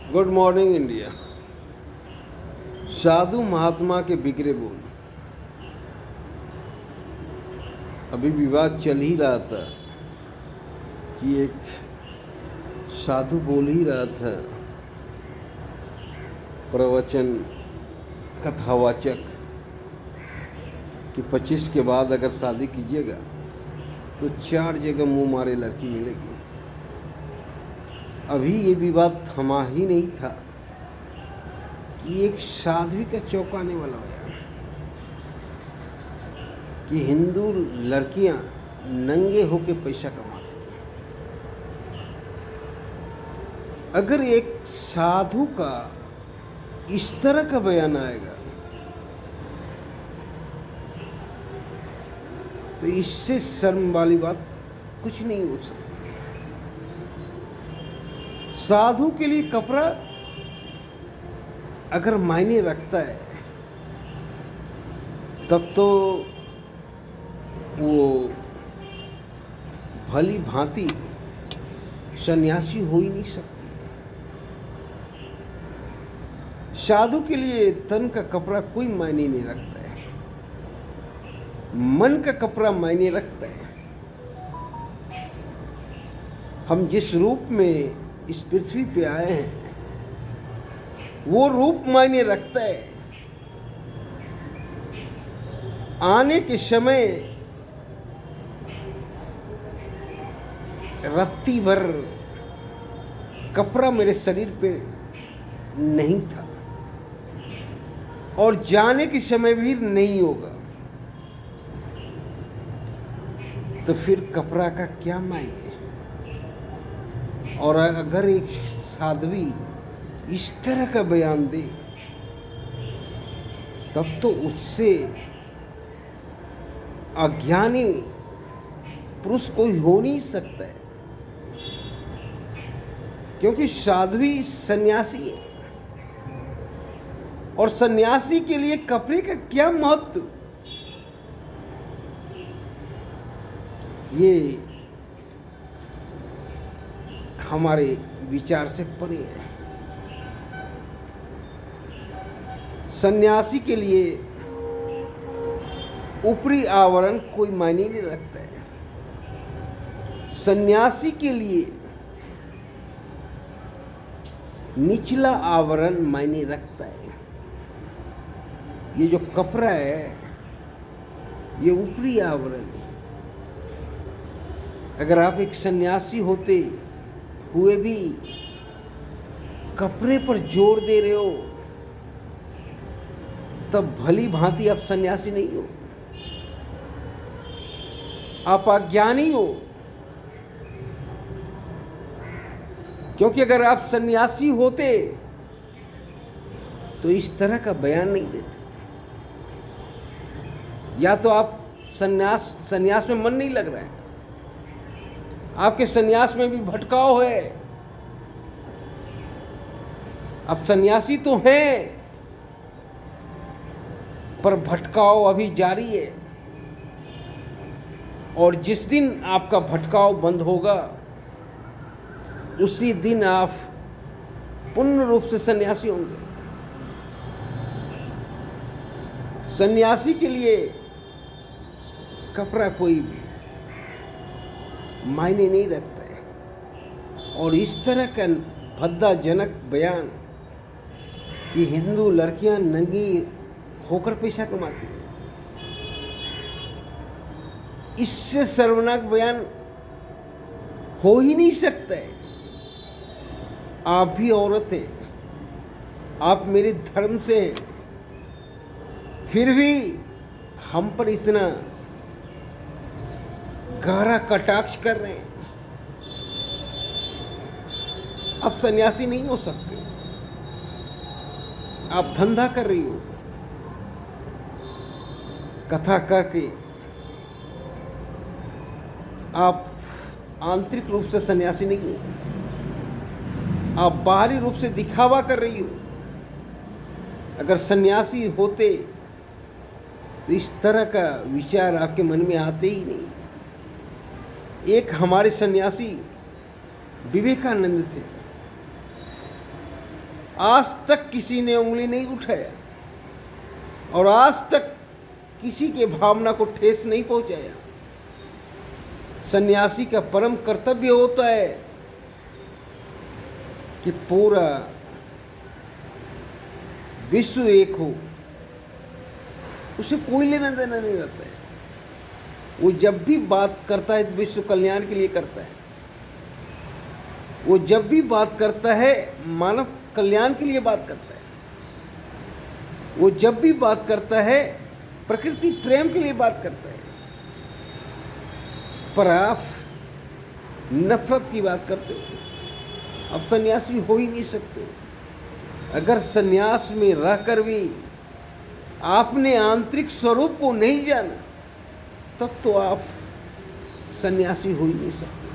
Good morning India. साधु महात्मा के बिगड़े बोल। अभी विवाद चल ही रहा था कि एक साधु बोल ही रहा था, प्रवचन कथावाचक, कि 25 के बाद अगर शादी कीजिएगा तो 4 जगह मुंह मारे लड़की मिलेगी। अभी ये विवाद थमा ही नहीं था कि एक साध्वी का चौंकाने वाला बयान कि हिंदू लड़कियां नंगे होके पैसा कमाती हैं। अगर एक साधु का इस तरह का बयान आएगा तो इससे शर्म वाली बात कुछ नहीं हो सकती। साधु के लिए कपड़ा अगर मायने रखता है तब तो वो भली भांति सन्यासी हो ही नहीं सकती। साधु के लिए तन का कपड़ा कोई मायने नहीं रखता है, मन का कपड़ा मायने रखता है। हम जिस रूप में इस पृथ्वी पे आए हैं वो रूप मायने रखता है। आने के समय रत्ती भर कपड़ा मेरे शरीर पे नहीं था और जाने के समय भी नहीं होगा, तो फिर कपड़ा का क्या मायने। और अगर एक साध्वी इस तरह का बयान दे तब तो उससे अज्ञानी पुरुष कोई हो नहीं सकता है, क्योंकि साध्वी सन्यासी है और सन्यासी के लिए कपड़े का क्या महत्व, ये हमारे विचार से परे है। सन्यासी के लिए ऊपरी आवरण कोई मायने नहीं रखता है। सन्यासी के लिए निचला आवरण मायने रखता है। ये जो कपड़ा है ये ऊपरी आवरण है। अगर आप एक सन्यासी होते हुए भी कपड़े पर जोर दे रहे हो तब भली भांति आप सन्यासी नहीं हो, आप अज्ञानी हो। क्योंकि अगर आप सन्यासी होते तो इस तरह का बयान नहीं देते। या तो आप सन्यास में मन नहीं लग रहा है, आपके सन्यास में भी भटकाव है। आप सन्यासी तो हैं पर भटकाव अभी जारी है, और जिस दिन आपका भटकाव बंद होगा उसी दिन आप पूर्ण रूप से सन्यासी होंगे। सन्यासी के लिए कपड़ा कोई मायने नहीं रखता है। और इस तरह का भद्दाजनक बयान कि हिंदू लड़कियां नंगी होकर पैसा कमाती हैं, इससे सर्वनाक बयान हो ही नहीं सकता है। आप भी औरत हैं, आप मेरे धर्म से हैं, फिर भी हम पर इतना गहरा कटाक्ष कर रहे हैं। आप सन्यासी नहीं हो सकते, आप धंधा कर रही हो, कथा करके आप आंतरिक रूप से सन्यासी नहीं हो, आप बाहरी रूप से दिखावा कर रही हो। अगर सन्यासी होते तो इस तरह का विचार आपके मन में आते ही नहीं। एक हमारे सन्यासी विवेकानंद थे, आज तक किसी ने उंगली नहीं उठाया और आज तक किसी के भावना को ठेस नहीं पहुंचाया। सन्यासी का परम कर्तव्य होता है कि पूरा विश्व एक हो, उसे कोई लेना देना नहीं रहता है। वो जब भी बात करता है विश्व कल्याण के लिए करता है, वो जब भी बात करता है मानव कल्याण के लिए बात करता है, वो जब भी बात करता है प्रकृति प्रेम के लिए बात करता है। पर आप नफरत की बात करते हो, अब सन्यासी हो ही नहीं सकते। अगर सन्यास में रहकर भी आपने आंतरिक स्वरूप को नहीं जाना, तब तो आप सन्यासी हो ही नहीं सकते।